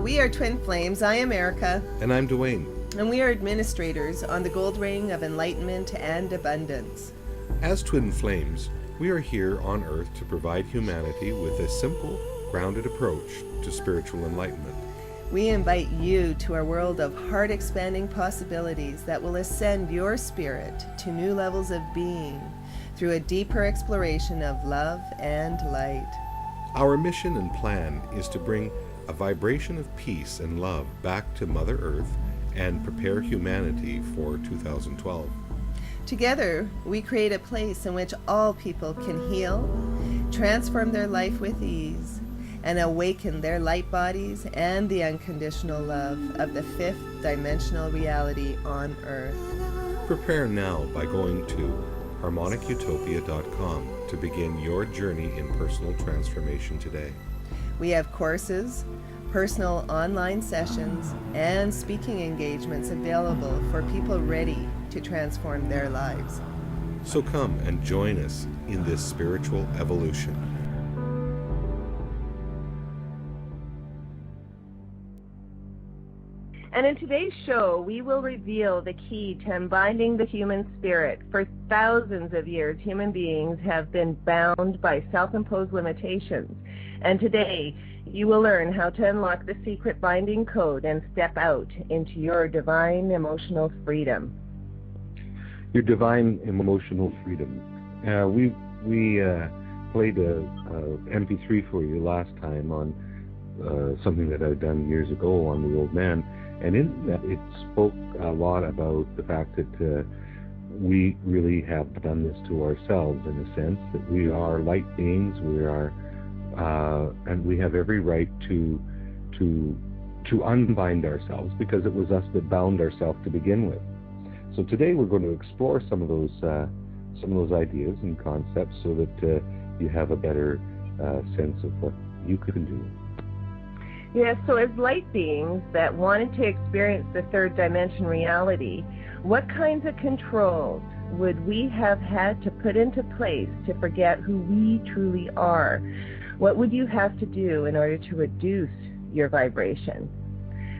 We are Twin Flames. I am Erica. And I'm Dwayne. And we are administrators on the Gold Ring of Enlightenment and Abundance. As Twin Flames, we are here on Earth to provide humanity with a simple, grounded approach to spiritual enlightenment. We invite you to our world of heart-expanding possibilities that will ascend your spirit to new levels of being through a deeper exploration of love and light. Our mission and plan is to bring a vibration of peace and love back to Mother Earth and prepare humanity for 2012. Together, we create a place in which all people can heal, transform their life with ease, and awaken their light bodies and the unconditional love of the fifth dimensional reality on Earth. Prepare now by going to harmonicutopia.com to begin your journey in personal transformation today. We have courses, personal online sessions, and speaking engagements available for people ready to transform their lives. So come and join us in this spiritual evolution. And in today's show, we will reveal the key to unbinding the human spirit. For thousands of years, human beings have been bound by self-imposed limitations. And today, you will learn how to unlock the secret binding code and step out into your divine emotional freedom. Your divine emotional freedom. We played a MP3 for you last time on something that I'd done years ago on the old man. And in that, it spoke a lot about the fact that we really have done this to ourselves, in a sense, that we are light beings, and we have every right to unbind ourselves, because it was us that bound ourselves to begin with. So today we're going to explore some of those ideas and concepts so that you have a better sense of what you can do. Yes, so as light beings that wanted to experience the third dimension reality, what kinds of controls would we have had to put into place to forget who we truly are? What would you have to do in order to reduce your vibration?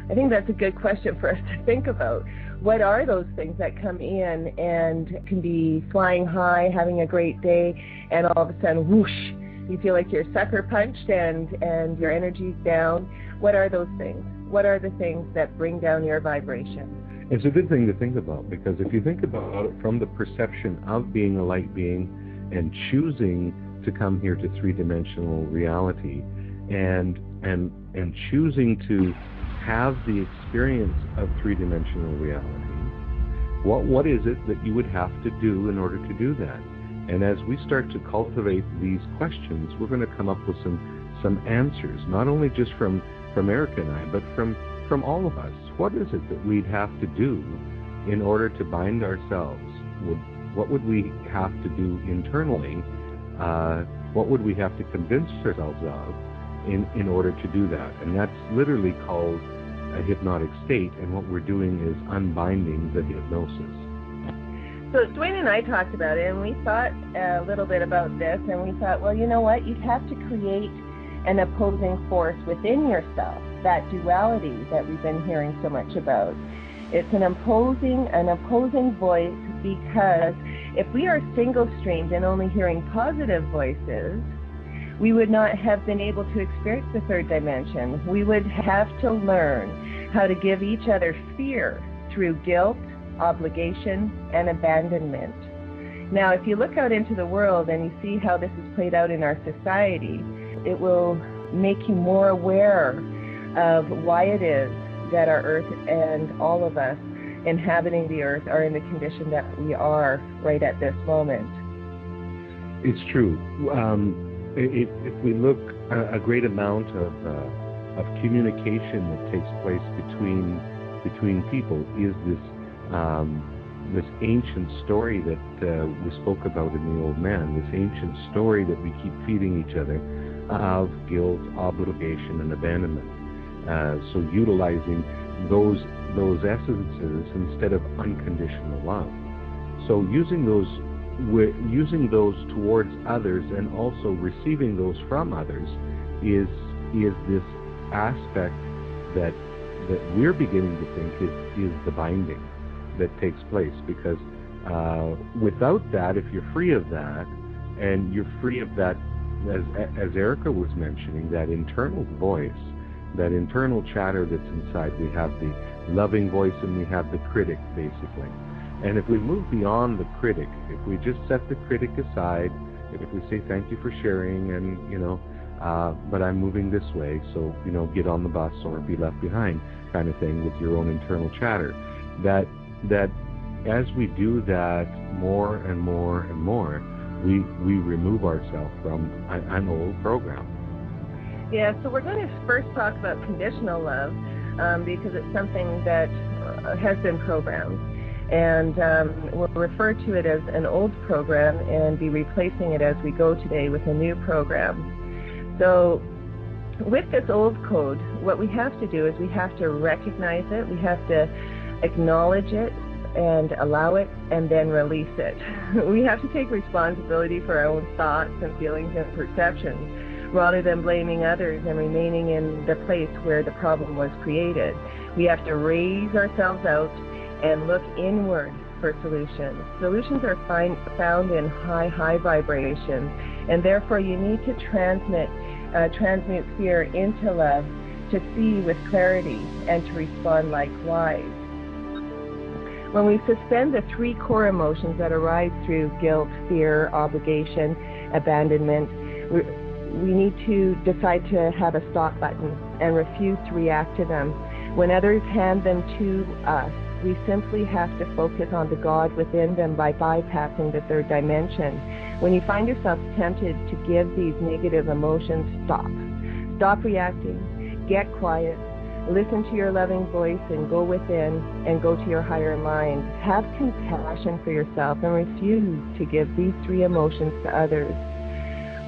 I think that's a good question for us to think about. What are those things that come in and can be flying high, having a great day, and all of a sudden, whoosh, you feel like you're sucker punched and your energy's down? What are those things? What are the things that bring down your vibration? It's a good thing to think about, because if you think about it from the perception of being a light being and choosing to come here to three-dimensional reality and choosing to have the experience of three-dimensional reality, what is it that you would have to do in order to do that? And as we start to cultivate these questions, we're going to come up with some answers, not only just from Erica and I, but from all of us. What is it that we'd have to do in order to bind ourselves? What would we have to do internally? What would we have to convince ourselves of in order to do that? And that's literally called a hypnotic state, and what we're doing is unbinding the hypnosis. So Dwayne and I talked about it, and we thought a little bit about this, and we thought, well, you know what? You'd have to create an opposing force within yourself, that duality that we've been hearing so much about. It's an opposing voice, because if we are single-streamed and only hearing positive voices, we would not have been able to experience the third dimension. We would have to learn how to give each other fear through guilt, obligation, and abandonment. Now, if you look out into the world and you see how this is played out in our society, it will make you more aware of why it is that our Earth and all of us inhabiting the Earth are in the condition that we are right at this moment. It's true. If we look, a great amount of communication that takes place between people is this ancient story that we spoke about in the old man, this ancient story that we keep feeding each other of guilt, obligation, and abandonment. So utilizing those essences instead of unconditional love. So using those towards others and also receiving those from others is this aspect that we're beginning to think is the binding that takes place. Because without that, if you're free of that, and you're free of that, as Erica was mentioning, that internal voice, that internal chatter that's inside, we have the loving voice and we have the critic, basically. And if we move beyond the critic, if we just set the critic aside, if we say thank you for sharing, and but I'm moving this way, so get on the bus or be left behind, kind of thing, with your own internal chatter. That as we do that more and more and more, we remove ourselves from an old program. Yeah, so we're going to first talk about conditional love because it's something that has been programmed. And we'll refer to it as an old program and be replacing it as we go today with a new program. So with this old code, what we have to do is we have to recognize it, we have to acknowledge it and allow it, and then release it. We have to take responsibility for our own thoughts and feelings and perceptions, rather than blaming others and remaining in the place where the problem was created. We have to raise ourselves out and look inward for solutions. Solutions are found in high vibrations, and therefore you need to transmute fear into love, to see with clarity and to respond likewise. When we suspend the three core emotions that arise through guilt, fear, obligation, abandonment, we need to decide to have a stop button and refuse to react to them. When others hand them to us, we simply have to focus on the God within them by bypassing the third dimension. When you find yourself tempted to give these negative emotions, stop. Stop reacting, get quiet, listen to your loving voice and go within and go to your higher mind. Have compassion for yourself and refuse to give these three emotions to others.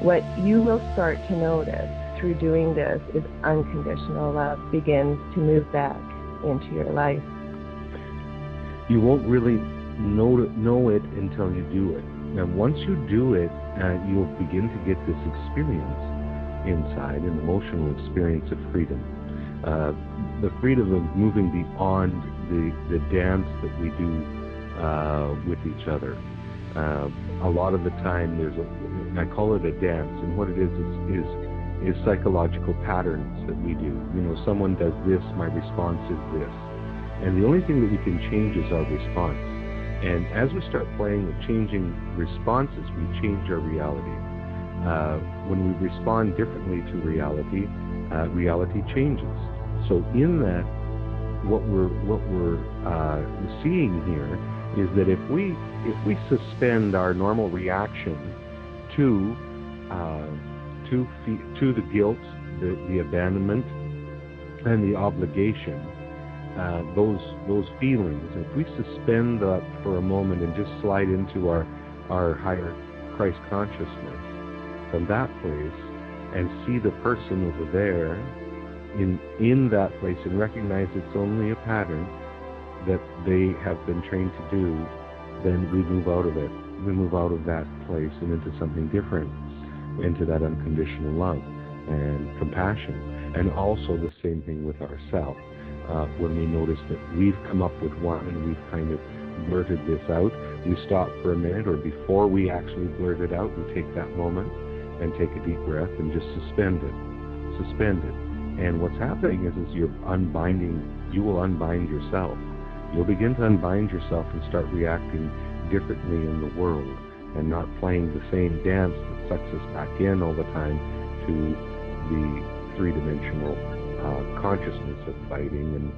What you will start to notice through doing this is unconditional love begins to move back into your life. You won't really know it until you do it. And once you do it, you'll begin to get this experience inside, an emotional experience of freedom. The freedom of moving beyond the dance that we do with each other. A lot of the time I call it a dance, and what it is psychological patterns that we do. Someone does this, my response is this. And the only thing that we can change is our response. And as we start playing with changing responses, we change our reality. When we respond differently to reality, reality changes. So in that, what we're seeing here is that if we suspend our normal reaction to the guilt, the abandonment, and the obligation, those feelings, if we suspend that for a moment and just slide into our higher Christ consciousness from that place and see the person over there in that place and recognize it's only a pattern that they have been trained to do, then we move out of it. We move out of that place and into something different, into that unconditional love and compassion. And also the same thing with ourselves. When we notice that we've come up with one and we've kind of blurted this out, we stop for a minute, or before we actually blurt it out, we take that moment and take a deep breath and just suspend it. And what's happening is you're unbinding, you will unbind yourself. You'll begin to unbind yourself and start reacting differently in the world and not playing the same dance that sucks us back in all the time to the three-dimensional consciousness of fighting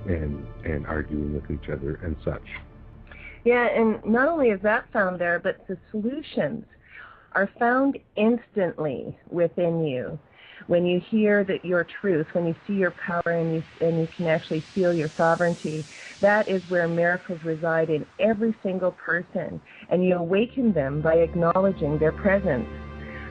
and arguing with each other and such. Yeah, and not only is that found there, but the solutions are found instantly within you. When you hear that your truth, when you see your power and you can actually feel your sovereignty, that is where miracles reside in every single person, and you awaken them by acknowledging their presence.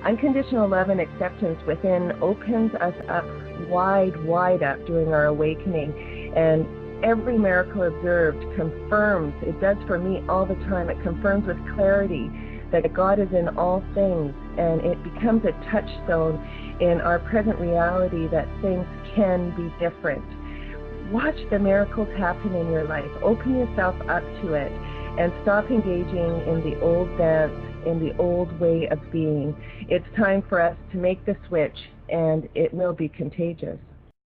Unconditional love and acceptance within opens us up wide up during our awakening, and every miracle observed confirms, it does for me all the time, it confirms with clarity that God is in all things, and it becomes a touchstone in our present reality that things can be different. watch the miracles happen in your life. Open yourself up to it and stop engaging in the old dance, in the old way of being. It's time for us to make the switch, and it will be contagious.